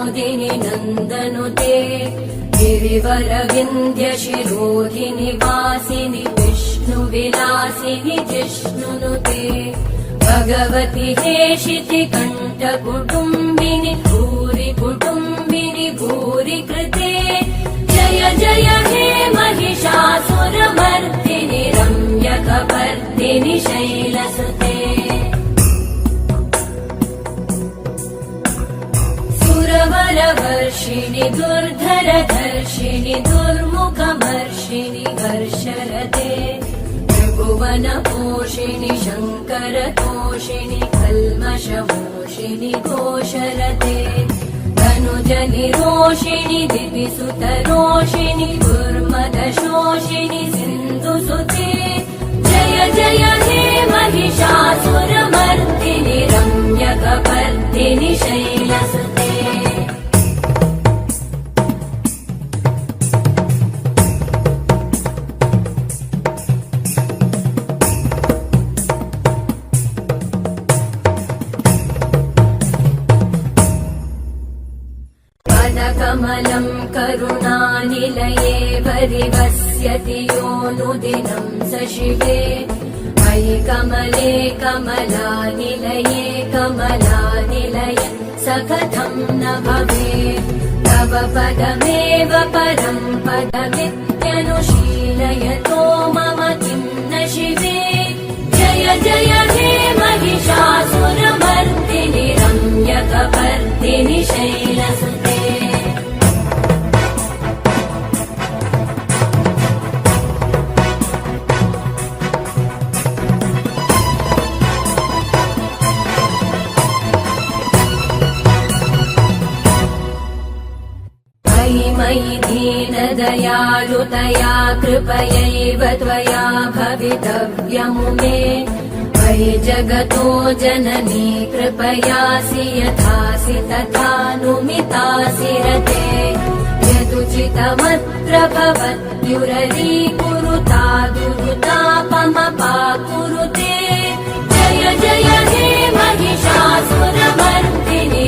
मोदिनि नन्दनुते गिरिवरविन्द्यशिरोधिनि वासिनि विष्णुविलासिनि जिष्णुनुते भगवति हेशिति कण्ठकुटुम्बिनि भूरि कुटुम्बिनि भूरि कृते जय जय हे महिषासुरमर्दिनि रम्यकपर्दिनि शैलसुते सुरवरवर्षिणि दुर्धरधर्षिणि दुर्मुखमर्षिणि वर्षरते त्रिभुवनपोषिणि शङ्करतोषिणि कल्मषमोषिणि घोषरते धनुजनिरोषिणि दिविसुतरोषिणि दुर्मदशोषिणि सिन्धुसुते जय जय हे महिषासुरमर्दिनि रम्यकपर्दिनि शैलसुते कमलम् करुणानिलये परिवस्यति योऽनुदिनं स शिवे मयि कमले कमलानिलये कमलानिलय स कथं न भवेत् तव पदमेव परं पदमित्यनुशीलयतो मम किं न शिवे जय जय हे महिषासुरमर्दिनि रम्यकपर्दिनि शैलसुते मयि दीनदयालुतया कृपयैव त्वया भवितव्यमुमे मयि जगतो जननी कृपयासि यथासि तथानुमितासि रते यदुचितमत्र भवत्युररीकुरुता दुरुतापमपाकुरुते जय जय हे महिषासुरमर्दिनि